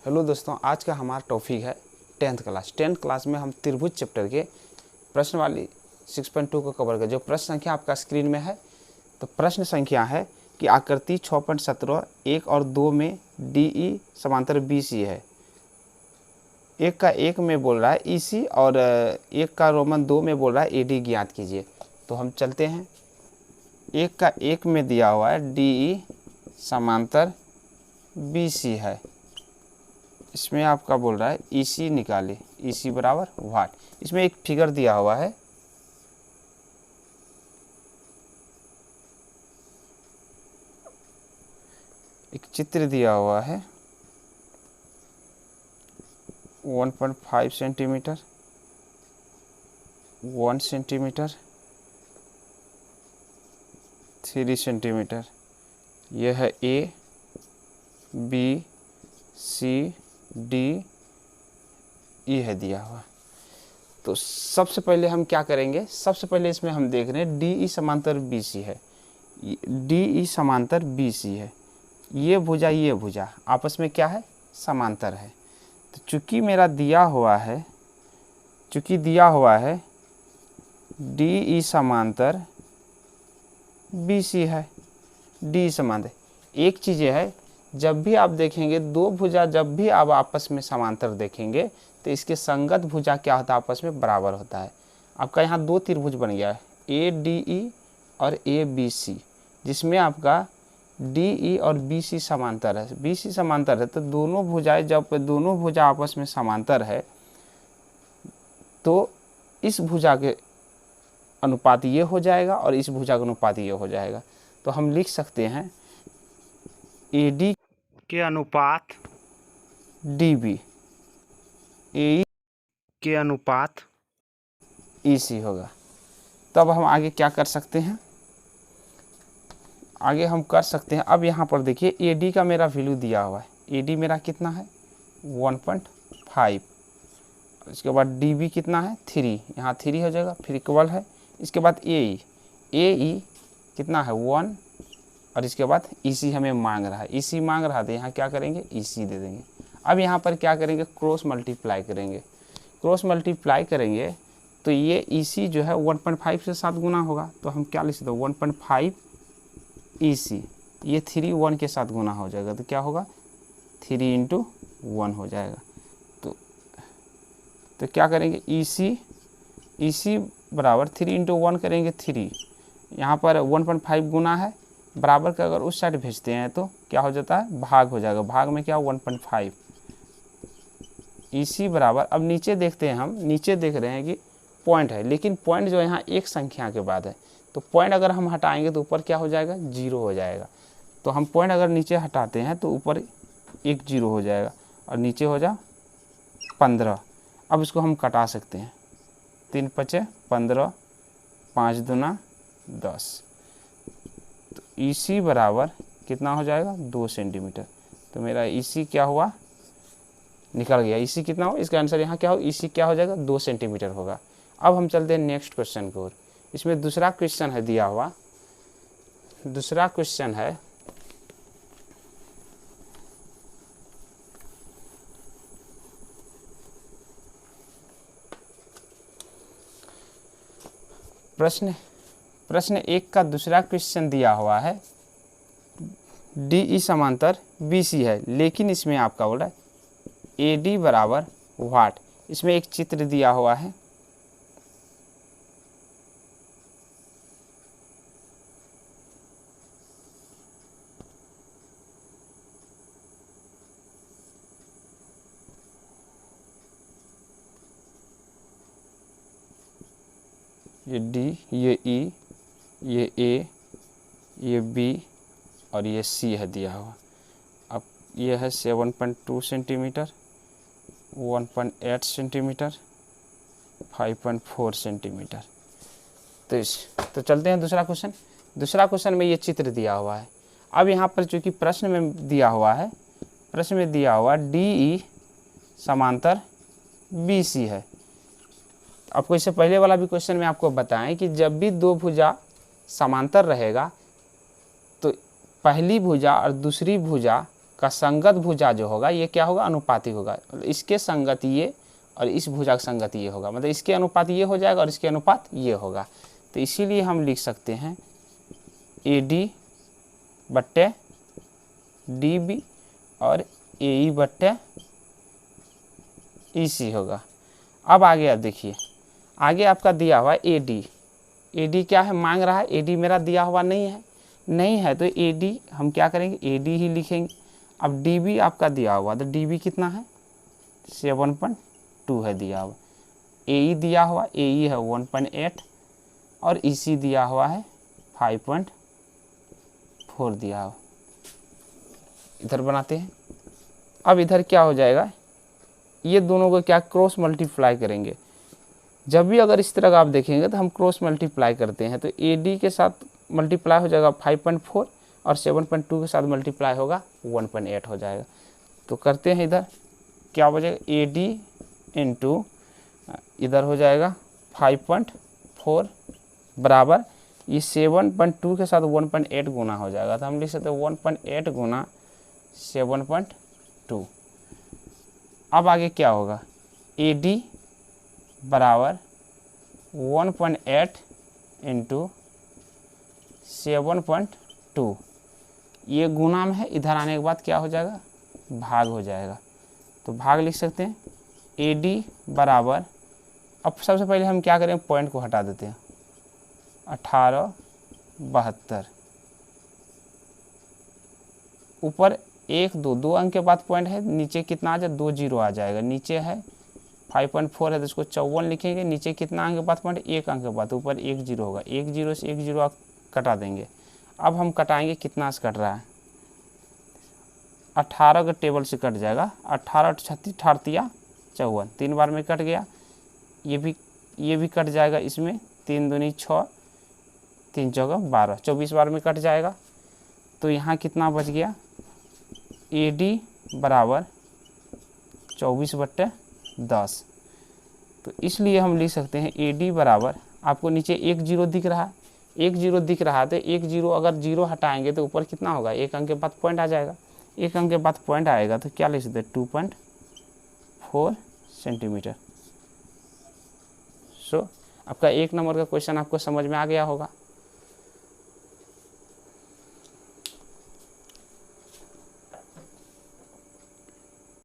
Hello दोस्तों, आज का हमारा टॉपिक है टेंथ क्लास में हम त्रिभुज चैप्टर के प्रश्न वाली 6.2 को कवर कर। जो प्रश्न संख्या आपका स्क्रीन में है, तो प्रश्न संख्या है कि आकृति 6.17 1 और 2 में DE समांतर BC है। एक का 1 में बोल रहा है EC और एक का रोमन 2 में बोल रहा है AD ज्ञात कीजिए। तो हम चलते हैं। एक का 1 में दिया हुआ है DE समांतर BC है। इसमें आपका बोल रहा है EC निकाले, EC बराबर वाट। इसमें एक फिगर दिया हुआ है, एक चित्र दिया हुआ है 1.5 सेंटीमीटर, 1 सेंटीमीटर, 3 सेंटीमीटर। यह है A, B, C, D, E है दिया हुआ। तो सबसे पहले हम क्या करेंगे, सबसे पहले इसमें हम देख रहे हैं DE समांतर BC है। DE समांतर BC है। ये भुजा आपस में क्या है, समांतर है। तो चूंकि मेरा दिया हुआ है DE समांतर BC है, DE समांतर। एक चीज़ है, जब भी आप देखेंगे दो भुजा जब भी आप आपस में समांतर देखेंगे तो इसके संगत भुजा क्या होता है, आपस में बराबर होता है। आपका यहाँ दो त्रिभुज बन गया है ADE और ABC, जिसमें आपका DE और BC समांतर है। BC समांतर है तो दोनों भुजाएं, जब दोनों भुजा आपस में समांतर है तो इस भुजा के अनुपात ये हो जाएगा और इस भुजा का अनुपात ये हो जाएगा। तो हम लिख सकते हैं AD के अनुपात DB, AE के अनुपात EC होगा। तब हम आगे क्या कर सकते हैं, आगे हम कर सकते हैं। अब यहाँ पर देखिए AD का मेरा वैल्यू दिया हुआ है। AD मेरा कितना है 1.5। इसके बाद DB कितना है 3, यहाँ 3 हो जाएगा, फिर इक्वल है। इसके बाद AE कितना है 1, और इसके बाद EC हमें मांग रहा है, EC मांग रहा था, यहाँ क्या करेंगे EC दे देंगे। अब यहाँ पर क्या करेंगे, क्रॉस मल्टीप्लाई करेंगे। क्रॉस मल्टीप्लाई करेंगे तो ये EC जो है 1.5 से 7 गुना होगा। तो हम क्या लिख सकते हैं 1.5 EC, ये 3 1 के साथ गुना हो जाएगा तो क्या होगा 3 × 1 हो जाएगा। तो क्या करेंगे EC बराबर 3 × 1 करेंगे 3, यहाँ पर 1.5 गुना है, बराबर का अगर उस साइड भेजते हैं तो क्या हो जाता है, भाग हो जाएगा। भाग में क्या 1.5 EC बराबर। अब नीचे देखते हैं, हम नीचे देख रहे हैं कि पॉइंट है, लेकिन पॉइंट जो यहाँ एक संख्या के बाद है, तो पॉइंट अगर हम हटाएंगे तो ऊपर क्या हो जाएगा 0 हो जाएगा। तो हम पॉइंट अगर नीचे हटाते हैं तो ऊपर एक 0 हो जाएगा और नीचे हो जा 15। अब इसको हम कटा सकते हैं, 3 × 5 = 15, 5 × 2 = 10। तो EC बराबर कितना हो जाएगा 2 सेंटीमीटर। तो मेरा EC क्या हुआ, निकल गया। EC कितना हो, इसका आंसर यहाँ क्या हो, EC क्या हो जाएगा 2 सेंटीमीटर होगा। अब हम चलते हैं नेक्स्ट क्वेश्चन की ओर। इसमें दूसरा क्वेश्चन है दिया हुआ, दूसरा क्वेश्चन है प्रश्न 1 का दूसरा क्वेश्चन दिया हुआ है DE समांतर BC है, लेकिन इसमें आपका बोल रहा है AD बराबर वाट। इसमें एक चित्र दिया हुआ है, ये D, ये E, ये A, ये B और ये C है दिया हुआ। अब ये है 7.2 सेंटीमीटर, 1.8 सेंटीमीटर, 5.4 सेंटीमीटर। तो चलते हैं दूसरा क्वेश्चन। दूसरा क्वेश्चन में ये चित्र दिया हुआ है। अब यहाँ पर चूँकि प्रश्न में दिया हुआ है, प्रश्न में दिया हुआ DE समांतर BC है। आपको इससे पहले वाला भी क्वेश्चन में आपको बताएं कि जब भी दो भुजा समांतर रहेगा तो पहली भुजा और दूसरी भुजा का संगत भुजा जो होगा ये क्या होगा, अनुपातिक होगा। इसके संगत ये और इस भुजा का संगत ये होगा, मतलब इसके अनुपात ये हो जाएगा और इसके अनुपात ये होगा। तो इसीलिए हम लिख सकते हैं AD बट्टे DB और AE बट्टे EC होगा। अब आगे आप देखिए, आगे आपका दिया हुआ है AD क्या है, मांग रहा है, AD मेरा दिया हुआ नहीं है तो AD हम क्या करेंगे, AD ही लिखेंगे। अब DB आपका दिया हुआ, तो DB कितना है, 7.2 है दिया हुआ। AE दिया हुआ, AE है 1.8 और EC दिया हुआ है 5.4 दिया हुआ। इधर बनाते हैं। अब इधर क्या हो जाएगा, ये दोनों को क्या क्रॉस मल्टीप्लाई करेंगे। जब भी अगर इस तरह का आप देखेंगे तो हम क्रॉस मल्टीप्लाई करते हैं, तो AD के साथ मल्टीप्लाई हो जाएगा 5.4 और 7.2 के साथ मल्टीप्लाई होगा 1.8 हो जाएगा। तो करते हैं, इधर क्या बचेगा, AD इंटू इधर हो जाएगा 5.4 बराबर ये 7.2 के साथ 1.8 गुना हो जाएगा। तो हम लिख सकते हैं 1.8 गुना 7.2। अब आगे क्या होगा, AD बराबर 1.8 इंटू 7.2, ये गुना में है, इधर आने के बाद क्या हो जाएगा, भाग हो जाएगा। तो भाग लिख सकते हैं AD बराबर, अब सबसे पहले हम क्या करें, पॉइंट को हटा देते हैं, 1872 ऊपर 1 2 अंक के बाद पॉइंट है, नीचे कितना आ जाए, 2 जीरो आ जाएगा। नीचे है 5.4 है तो इसको 54 लिखेंगे, नीचे कितना अंक के बाद पॉइंट, 1 अंक के बाद, ऊपर 1 जीरो होगा, 1 जीरो से 1 जीरो कटा देंगे। अब हम कटाएंगे, कितना से कट रहा है, 18 के टेबल से कट जाएगा, 18 36 38 54, 3 बार में कट गया। ये भी कट जाएगा इसमें, 3 दूनी 6 3 चौका 12, 24 बार में कट जाएगा। तो यहाँ कितना बच गया, AD बराबर 24/10। तो इसलिए हम लिख सकते हैं AD बराबर, आपको नीचे 1 जीरो दिख रहा है, 1 जीरो दिख रहा है तो 1 जीरो, अगर जीरो हटाएंगे तो ऊपर कितना होगा, 1 अंक के बाद पॉइंट आ जाएगा। 1 अंक के बाद पॉइंट आएगा तो क्या लिख सकते हैं, 2.4 सेंटीमीटर। सो आपका 1 नंबर का क्वेश्चन आपको समझ में आ गया होगा।